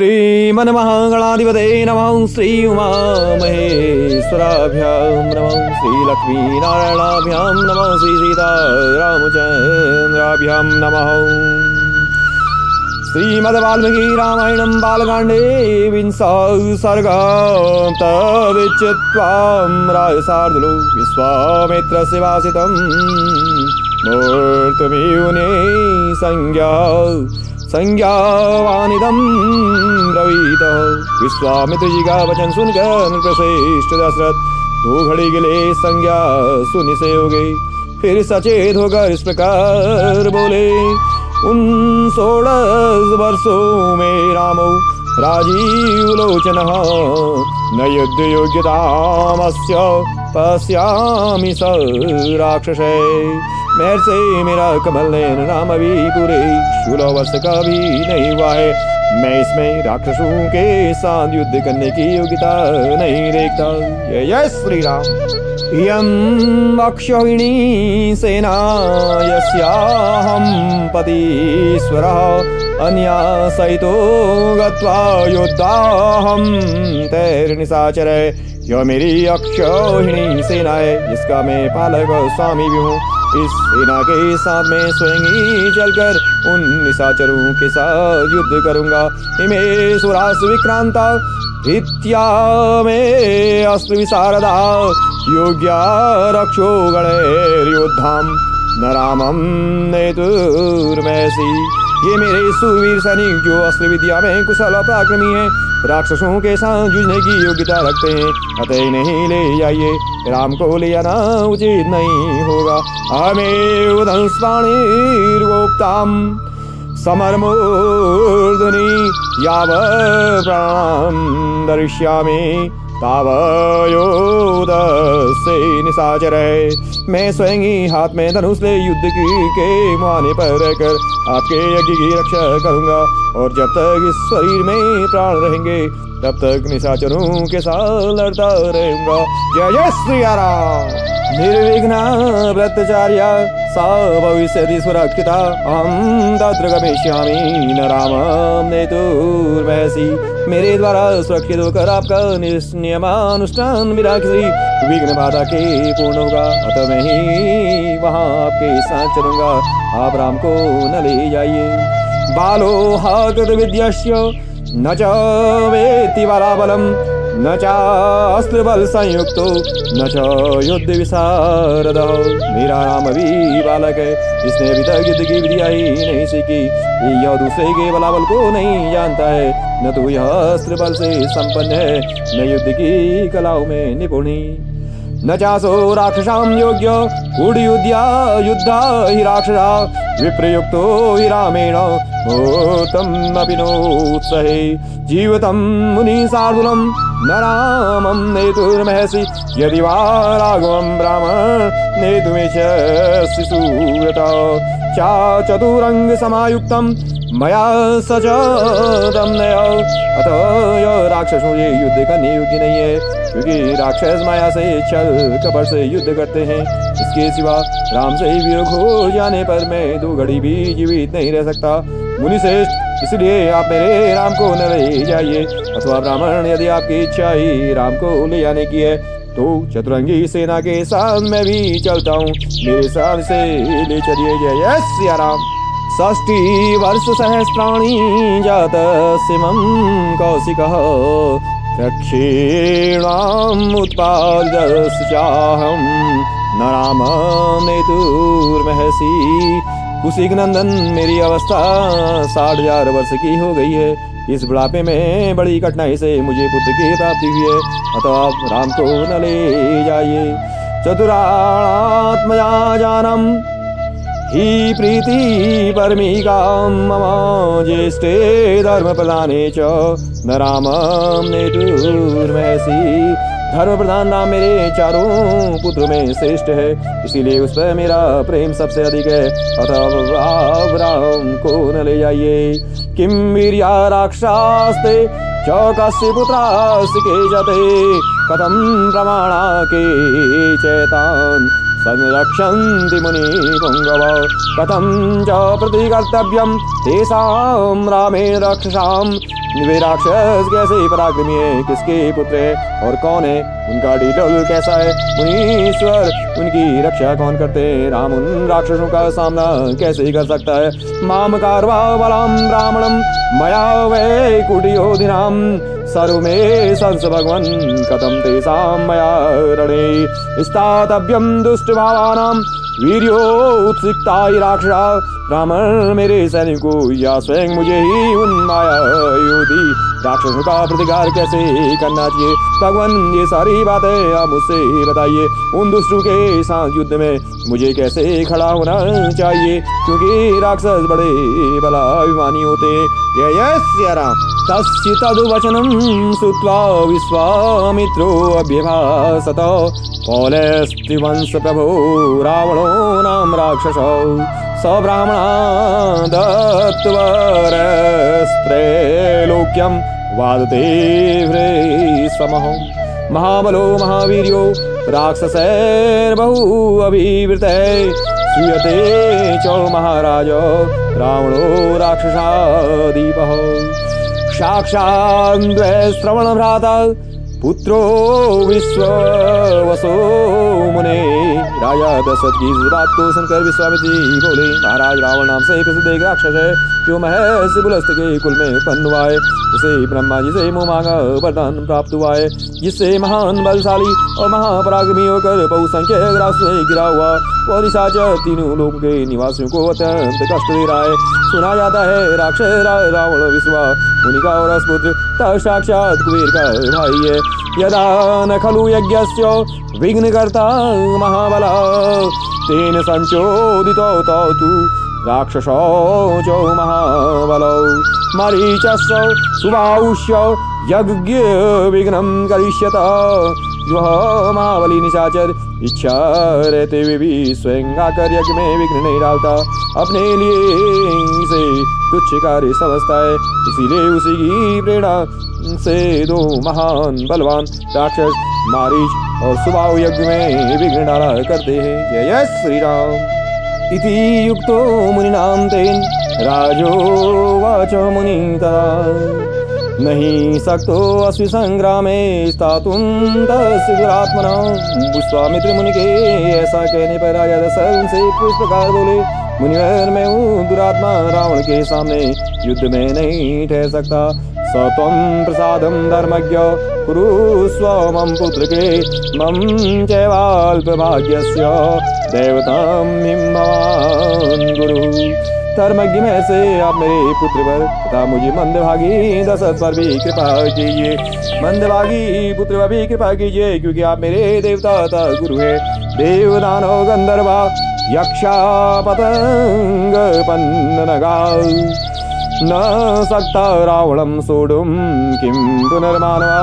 श्रीमन्महागणाधिपते नमः। श्री उमामहेश्वराभ्यां नमः। श्रीलक्ष्मीनारायणाभ्यां नमः। श्री सीतारामचन्द्राभ्यां नमः। श्रीमद्वाल्मीकि रामायणं बालकाण्डे विंशः सर्गः। तद्विचित्वां राजशार्दूलो विश्वामित्रस्य वासितं मूर्तिमियुने संज्ञावानिदं ब्रवीत। विश्वामित्र जी का वचन सुनकर नृपश्रेष्ठ दशरथ 2 घड़ी के लिए संज्ञा सुनि से हो गई। फिर सचेत होकर इस प्रकार बोले, उन 16 वर्षों में रामो राजीव लोचनः न युद्ध योग्यतामस्य पश्यामि स राक्षसे। मेहर से मेरा कमल नयन राम अभी पूरे 16 वर्ष का भी नहीं हुआ है। मैं इसमें राक्षसों के साथ युद्ध करने की योग्यता नहीं देखता। जय श्री राम। यं अक्षौहिणी सेना यस्याहं पतीश्वरः अन्या सहितो गत्वा योद्धाहं तैर्निशाचरे। यह मेरी अक्षौहिणी सेना है जिसका मैं पालक और स्वामी भी हूँ। इस सेना के साथ मैं स्वयं ही चलकर उन निशाचरों के साथ युद्ध करूंगा। इमे सुरासु विक्रांता भीत्या में अस्त्र विशारदा योग्या रक्षो गणैर्योद्धाम न रामं नेतुर्मैसी। ये मेरे सुरवीर सैनिक जो अस्त्र विद्या में कुशल पराक्रमी हैं, राक्षसों के साथ जूझने की योग्यता रखते हैं। अतः नहीं ले जाइए, राम को ले जाना उचित नहीं होगा। हमें धनुष्पाणिर्गोप्ताम समरमूर्धनि यावत् प्राणां दरिष्यामि तावयोधस्से निशाचरे। मैं स्वयं ही हाथ में धनुष ले युद्ध के मुहाने पर रहकर आपके यज्ञ की रक्षा करूंगा। और जब तक इस शरीर में प्राण रहेंगे तब तक निशाचरों के साथ लड़ता रहूंगा। जय जय श्री राम। निर्विघ्न ब्रतचार्य सा भविष्यति सुरक्षिता। अहं तत्र गमिष्यामि न रामं नेतुर्मैसी। मेरे द्वारा सुरक्षित होकर आपका नियमानुष्ठान मेरा किसी विघ्न बाधा के पूर्ण होगा। अतः मैं ही वहाँ आपके साथ चलूंगा। आप राम को न ले जाइए। बालो कृत विद्यस्य न च वेत्ति बलाबलं न चास्त्र बल संयुक्तो न च युद्ध विशारदः। मेरा नाम अभी बालक है, इसने अभी तक युद्ध की विद्या ही नहीं सीखी। यह दूसरे के बलाबल को नहीं जानता है, न तो यह अस्त्र बल से संपन्न है, न युद्ध की कलाओं में निपुण। न चासो राक्षसां योग्य कूढयुद्धा हि राक्षसा। विप्रयुक्तो हि रामेण भूतमपि नोत्सहे। जीवितं मुनिशार्दूलं न रामं नेतुर्महसि। यदि वा राघवं रामं नेतुमिच्छसि सुव्रता। चतुरंग समायुक्तं मया सचतं नय। अतः यह राक्षसों ये युद्ध करने योग्य नहीं है, क्योंकि राक्षस माया से छल कपट से युद्ध करते हैं। इसके सिवा राम से वियोग हो जाने पर मैं 2 घड़ी भी जीवित नहीं रह सकता। मुनिश्रेष्ठ, इसलिए आप मेरे राम को न ले जाइए। अथवा ब्राह्मण, यदि आपकी इच्छा ही राम को ले जाने की है तो चतुरंगी सेना के साथ मैं भी चलता हूँ। मेरे साथ से ले चलिए। जय सिया राम। 60 वर्ष सहस्राणि जात सिमं कौशिकः। दक्षिणाम् उत्पाद्यस्याहं न रामं नेतुर्महसि। कुशिक नंदन, मेरी अवस्था 60,000 वर्ष की हो गई है। इस बुढ़ापे में बड़ी कठिनाई से मुझे पुत्र की प्राप्ति हुई है। अतः आप राम को न ले जाइए। चतुरात्मजा जानम ही प्रीति परमिकां मम। ज्येष्ठे धर्म प्रधाने च न रामं नेतुर्महसि। धर्म प्रधान राम मेरे चारों पुत्रों में श्रेष्ठ है, इसीलिए उस पर मेरा प्रेम सबसे अधिक है। अतः आप राम को न ले जाइए। किम वीर्या राक्षसास्ते चौकस्य पुत्रास्य के जते। कथम प्रमाणा के चैतान संरक्षन्ति मुनि पुंगव कथं च प्रतिकर्तव्यं तेषां रामेण राक्षसां वे राक्षस कैसे पराक्रमी है, किसके पुत्र है और कौन है उनका डीटल कैसा है। मुनीश्वर उनकी रक्षा कौन करते हैं, राम उन राक्षसों का सामना कैसे कर सकता है। माम कारवा बलाम ब्राह्मणम मया वै कुटियोधिनाम सर्व में संस भगवन कथम तेषां मया रणे स्थातव्यम दुष्ट भावानां वीर्योत्सिक्ताय राक्षसा। ब्राह्मण मेरे सैनिकों या स्वयं मुझे ही उन माया योधी राक्षसों का प्रतिकार कैसे करना चाहिए। भगवान ये सारी बातें आप मुझसे बताइए। उन दुष्टों के साथ युद्ध में मुझे कैसे खड़ा होना चाहिए, क्योंकि राक्षस बड़े बलाभिमानी होते हैं। जय श्री राम। तस्य तद्वचनं श्रुत्वा विश्वामित्रो अभ्यभासत पौलस्त्रिवंश प्रभो रावणो नाम राक्षसो स ब्राह्मणा दत्तवरस्त्रैलोक्यं वादते समः महाबलो महावीर्यो राक्षसैर्बहु अभिवृतैः श्रूयते च महाराज रावणो राक्षसाधिपः साक्षाद्वैश्रवण भ्राता पुत्रो विश्ववसो मुने। राजा दशरथ की इस बात को सुनकर विश्वामित्र जी बोले, महाराज रावण नाम से प्रसिद्ध एक राक्षस है जो महर्षि पुलस्त के कुल में उत्पन्न हुआ है। उसे ब्रह्मा जी से मुँह मांगा वरदान प्राप्त हुआ है, जिससे महान बलशाली और महापराक्रमी होकर बहुसंख्यक राष्ट्र में गिरा हुआ वह निशाचर तीनों लोगों के निवासियों को अत्यंत कष्ट दे रहा है। सुना जाता है राक्षस रावण विश्वा मुनि का और पुत्र साक्षात कुबेर का भाई है। यदा न खलु यज्ञस्य विघ्नकर्ता महाबला तेन संचोदितो तु राक्षसो च महाबलो मरीचस्य सुबाहुष्य यज्ञ विघ्नं करिष्यत। वह महाबली निशाचर इच्छा रहते हुए भी स्वयं आकर यज्ञ में विघ्न नहीं डालता, अपने लिए इसे तुच्छ कार्य समझता है। इसीलिए उसी की प्रेरणा से दो महान बलवान राक्षस मारीच और सुबाहु यज्ञ में विघ्न डाला करते हैं। जय श्री राम। इति युक्तो मुनिनां तेन राजोवाच मुनितरा नहीं शक्तो अस्मि संग्रामे स्थातुं तस्य दुरात्मना। विश्वामित्र मुनि के ऐसा कहने पर राजा दशरथ उनसे इस प्रकार बोले, मुनिवर मैं हूँ दुरात्मा, रावण के सामने युद्ध में नहीं ठहर सकता। स त्वं प्रसादं धर्मज्ञ कुरुष्व मम पुत्र के मम चैवाल्पभाग्यस्य दैवतं हिमवान् गुरु। धर्मज्ञ में से आप मेरे पुत्र पर तथा मुझे मंदभागी दशरथ पर भी कृपा कीजिए। मंदभागी पुत्र पर भी कृपा कीजिए, क्योंकि आप मेरे देवता तथा गुरु है। देव दानव गंधर्वा यक्षा पतंग पन्नगा न सकता रावणं सोढुं किं पुनर्मानवा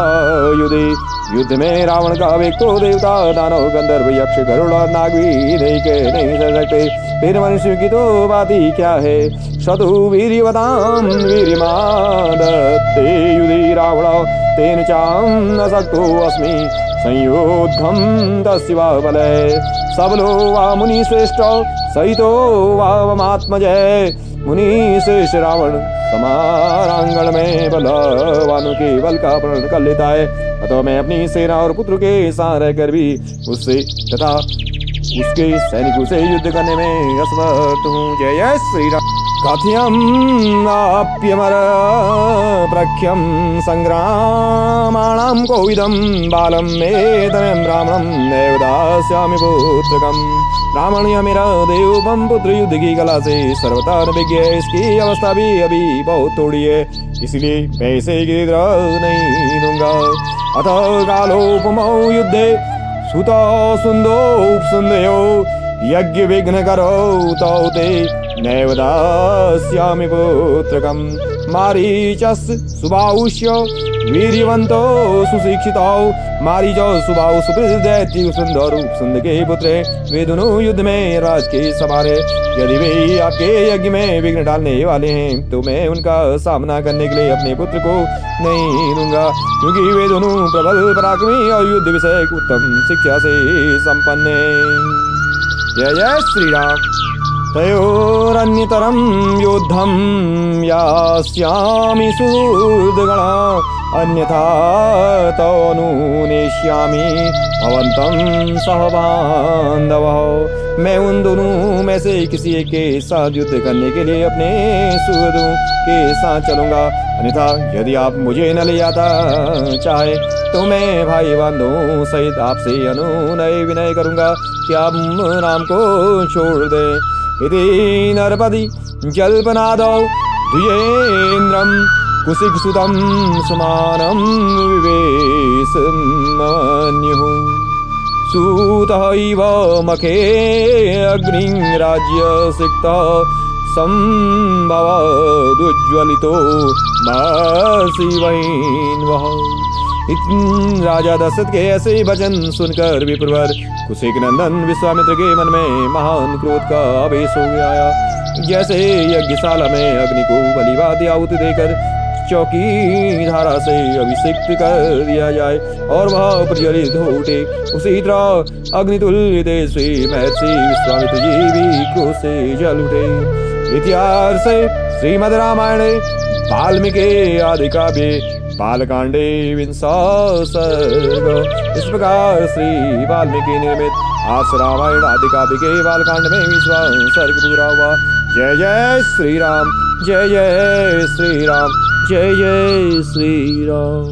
युधे। युद्ध में रावण का वेग तो देवता दानव गंधर्व यक्ष गरुड़ और नाग भी नहीं सह सकते, फिर मनुष्य की तो बात ही क्या है। शतु वीर्यवतां वीर्यमादत्ते युधि रावण तेन चाहं न शक्तो अस्मि संयोद्धं तस्य वा बलः। सबलो वा मुनि श्रेष्ठ सहितो वा ममात्मजय। मुनि श्रेष्ठ रावण समारांगण में बलवानों के बल का प्रण कर लेता है, अतः मैं अपनी सेना और पुत्र के साथ रहकर भी उससे तथा उसके सैनिकों से युद्ध करने में असमर्थ हूँ। जय श्री राम। कथ्यम् आप्यमर प्रख्यं संग्रामाणां कोविदं बालं मेतनं ब्राह्मणं नैव दास्यामि पुत्रकम्। ब्राह्मण यह मेरा देवोपम पुत्र युद्ध की कला से सर्वथा अनभिज्ञ है, इसकी अवस्था भी अभी बहुत थोड़ी है, इसलिए मैं इसे गिरह नहीं दूंगा। अतः कालोपमौ युद्धे सुतो सुंदो उपसुंदयो यज्ञ विघ्न करो तौ ते नैव दास्यामि पुत्रकम्। मारीचस् सुबाहुष्य वीर्यवंतो सुशिक्षितो। मारीच सुबाहु सुप्रसिद्ध दैत्य सुंदर उपसुंद के पुत्र वे दोनों युद्ध में राज के सवार है। यदि वे आपके यज्ञ में विघ्न डालने वाले हैं तो मैं उनका सामना करने के लिए अपने पुत्र को नहीं दूंगा, क्योंकि वे दोनों प्रबल पराक्रमी और युद्ध विषय उत्तम शिक्षा से संपन्न हैं। जय जय श्री राम। तयोरन्यतरं युद्धं यास्यामि सुहृद्गणा अन्यथा तनुनेष्यामि भवन्तं सह बान्धवः। मैं उन दोनों में से किसी एक के साथ युद्ध करने के लिए अपने सुहृदों के साथ चलूंगा, अन्यथा यदि आप मुझे न ले जाता चाहे तो मैं भाई बंधुओं सहित आपसे अनुनय विनय करूंगा कि आप राम को छोड़ दें। इति नरपति जल्पनादौ द्विजेन्द्रं कुशिकसुतं सुमानं विवेशमन्युः। सूतः इव मखे अग्निराज्यसिक्तः संभवदुज्ज्वलितो शिवैन्वः। राजा दशरथ के ऐसे वचन सुनकर विप्रवर कुशिक नंदन विश्वामित्र के मन में महान क्रोध का आवेश हो गया। जैसे यज्ञशाला में अग्नि को बलिवाद्य आहुति देकर चौकी धारा से अभिषिक्त कर दिया जाए और वह प्रज्वलित हो उठे, उसी तरह अग्नितुल्य तेजस्वी महर्षि विश्वामित्र जी भी क्रोध से जल उठे। इतिहास श्रीमद् रामायणे वाल्मीकि आदि काव्ये बालकांडे विंशः सर्ग। इस प्रकार श्री वाल्मीकि निर्मित आस रामायण आदि काव्य के बालकांड में 20वां सर्ग पूरा हुआ। जय जय श्री राम, जय जय श्री राम, जय जय श्री राम।